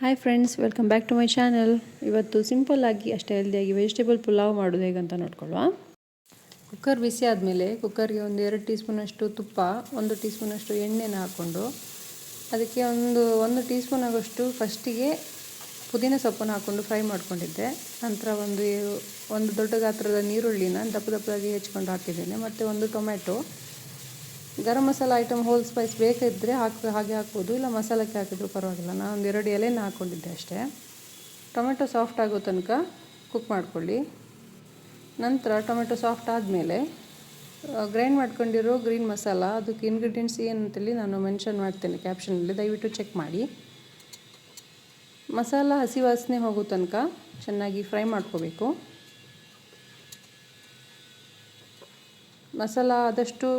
Hi friends, welcome back to my channel. ಇವತ್ತು ಸಿಂಪಲ್ಲಾಗಿ ಅಷ್ಟೇ ಹೆಲ್ದಿಯಾಗಿ ವೆಜಿಟೇಬಲ್ ಪುಲಾವ್ ಮಾಡೋದು ಹೇಗಂತ ನೋಡ್ಕೊಳ್ಳುವ. ಕುಕ್ಕರ್ ಬಿಸಿ ಆದಮೇಲೆ ಕುಕ್ಕರ್ಗೆ ಒಂದು 2 ಟೀ ಸ್ಪೂನಷ್ಟು ತುಪ್ಪ, 1 ಟೀ ಸ್ಪೂನಷ್ಟು ಎಣ್ಣೆನ ಹಾಕ್ಕೊಂಡು ಅದಕ್ಕೆ ಒಂದು ಟೀ ಸ್ಪೂನ್ ಆಗೋಷ್ಟು ಫಸ್ಟಿಗೆ ಪುದೀನ ಸೊಪ್ಪನ್ನು ಹಾಕ್ಕೊಂಡು ಫ್ರೈ ಮಾಡ್ಕೊಂಡಿದ್ದೆ. ನಂತರ ಒಂದು ದೊಡ್ಡ ಗಾತ್ರದ ನೀರುಳ್ಳಿನ ದಪ್ಪದಾಗಿ ಹೆಚ್ಕೊಂಡು ಹಾಕಿದ್ದೇನೆ. ಮತ್ತು 1 tomato, garam masala item hole Spice ಬೇಕಿದ್ದರೆ ಹಾಗೆ ಹಾಕ್ಬೋದು, ಇಲ್ಲ ಮಸಾಲಕ್ಕೆ ಹಾಕಿದ್ರು ಪರವಾಗಿಲ್ಲ. ನಾನು 2 ಎಲೆನ ಹಾಕ್ಕೊಂಡಿದ್ದೆ ಅಷ್ಟೇ. ಟೊಮೆಟೊ ಸಾಫ್ಟ್ ಆಗೋ ತನಕ ಕುಕ್ ಮಾಡ್ಕೊಳ್ಳಿ. ನಂತರ ಟೊಮೆಟೊ ಸಾಫ್ಟ್ ಆದಮೇಲೆ ಗ್ರೈಂಡ್ ಮಾಡ್ಕೊಂಡಿರೋ ಗ್ರೀನ್ ಮಸಾಲ, ಅದಕ್ಕೆ ಇಂಗ್ರೀಡಿಯೆಂಟ್ಸ್ ಏನಂತೇಳಿ ನಾನು ಮೆನ್ಷನ್ ಮಾಡ್ತೇನೆ ಕ್ಯಾಪ್ಷನಲ್ಲಿ, ದಯವಿಟ್ಟು ಚೆಕ್ ಮಾಡಿ. ಮಸಾಲ ಹಸಿ ವಾಸನೆ ಹೋಗೋ ತನಕ ಚೆನ್ನಾಗಿ ಫ್ರೈ ಮಾಡ್ಕೋಬೇಕು. ಮಸಾಲ ಆದಷ್ಟು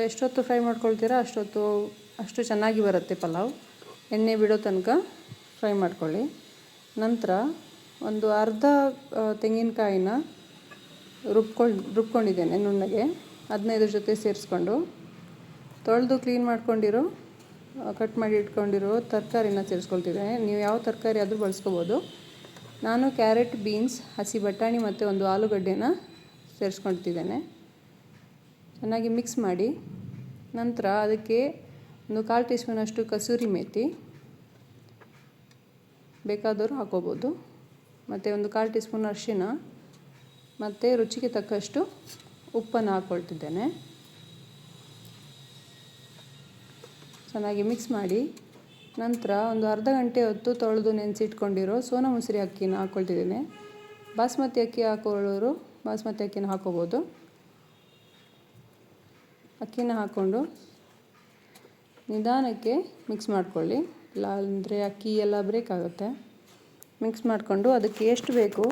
ಎಷ್ಟೊತ್ತು ಫ್ರೈ ಮಾಡ್ಕೊಳ್ತೀರಾ ಅಷ್ಟು ಚೆನ್ನಾಗಿ ಬರುತ್ತೆ ಪಲಾವ್. ಎಣ್ಣೆ ಬಿಡೋ ತನಕ ಫ್ರೈ ಮಾಡ್ಕೊಳ್ಳಿ. ನಂತರ ಒಂದು ಅರ್ಧ ತೆಂಗಿನಕಾಯಿನ ರುಬ್ಕೊಂಡಿದ್ದೇನೆ ನುಣ್ಣಗೆ, 15 ಜೊತೆ ಸೇರಿಸ್ಕೊಂಡು ತೊಳೆದು ಕ್ಲೀನ್ ಮಾಡ್ಕೊಂಡಿರೋ ಕಟ್ ಮಾಡಿ ಇಟ್ಕೊಂಡಿರೋ ತರಕಾರಿನ ಸೇರಿಸ್ಕೊಳ್ತಿದ್ದೇನೆ. ನೀವು ಯಾವ ತರಕಾರಿ ಆದರೂ ಬಳಸ್ಕೋಬೋದು. ನಾನು ಕ್ಯಾರೆಟ್, ಬೀನ್ಸ್, ಹಸಿ ಬಟಾಣಿ ಮತ್ತು 1 ಆಲೂಗಡ್ಡೆನ ಸೇರಿಸ್ಕೊಳ್ತಿದ್ದೇನೆ. ಚೆನ್ನಾಗಿ ಮಿಕ್ಸ್ ಮಾಡಿ ನಂತರ ಅದಕ್ಕೆ 1/4 ಟೀ ಸ್ಪೂನಷ್ಟು ಕಸೂರಿ ಮೇಥಿ ಬೇಕಾದವರು ಹಾಕೋಬೋದು, ಮತ್ತು 1/4 ಟೀ ಸ್ಪೂನ್ ಅರಿಶಿನ ಮತ್ತು ರುಚಿಗೆ ತಕ್ಕಷ್ಟು ಉಪ್ಪನ್ನು ಹಾಕ್ಕೊಳ್ತಿದ್ದೇನೆ. ಚೆನ್ನಾಗಿ ಮಿಕ್ಸ್ ಮಾಡಿ ನಂತರ ಒಂದು ಅರ್ಧ ಗಂಟೆ ಹೊತ್ತು ತೊಳೆದು ನೆನೆಸಿಟ್ಕೊಂಡಿರೋ ಸೋನಾ ಮಸೂರಿ ಅಕ್ಕಿನ ಹಾಕ್ಕೊಳ್ತಿದ್ದೇನೆ. ಬಾಸ್ಮತಿ ಅಕ್ಕಿ ಹಾಕೋಳೋರು ಬಾಸ್ಮತಿ ಅಕ್ಕಿನ ಹಾಕೋಬೋದು. ಅಕ್ಕಿನ ಹಾಕ್ಕೊಂಡು ನಿಧಾನಕ್ಕೆ ಮಿಕ್ಸ್ ಮಾಡ್ಕೊಳ್ಳಿ, ಇಲ್ಲ ಅಂದರೆ ಅಕ್ಕಿ ಎಲ್ಲ ಬ್ರೇಕ್ ಆಗುತ್ತೆ. ಮಿಕ್ಸ್ ಮಾಡಿಕೊಂಡು ಅದಕ್ಕೆ ಎಷ್ಟು ಬೇಕು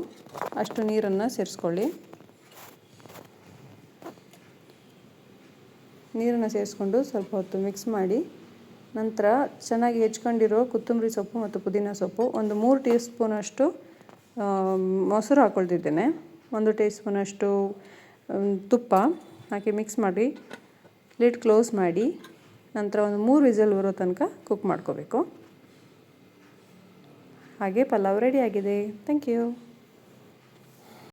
ಅಷ್ಟು ನೀರನ್ನು ಸೇರಿಸ್ಕೊಳ್ಳಿ. ನೀರನ್ನು ಸೇರಿಸ್ಕೊಂಡು ಸ್ವಲ್ಪ ಹೊತ್ತು ಮಿಕ್ಸ್ ಮಾಡಿ ನಂತರ ಚೆನ್ನಾಗಿ ಹೆಚ್ಕೊಂಡಿರೋ ಕೊತ್ತಂಬರಿ ಸೊಪ್ಪು ಮತ್ತು ಪುದೀನ ಸೊಪ್ಪು, ಒಂದು 3 ಟೀ ಸ್ಪೂನಷ್ಟು ಮೊಸರು ಹಾಕ್ಕೊಳ್ತಿದ್ದೇನೆ, 1 ಟೀ ಸ್ಪೂನಷ್ಟು ತುಪ್ಪ ಹಾಕಿ ಮಿಕ್ಸ್ ಮಾಡಿ ಲಿಡ್ ಕ್ಲೋಸ್ ಮಾಡಿ ನಂತರ ಒಂದು 3 ವಿಸಲ್ ಬರೋ ತನಕ ಕುಕ್ ಮಾಡ್ಕೋಬೇಕು. ಹಾಗೆ ಪಲಾವ್ ರೆಡಿ ಆಗಿದೆ. Thank you.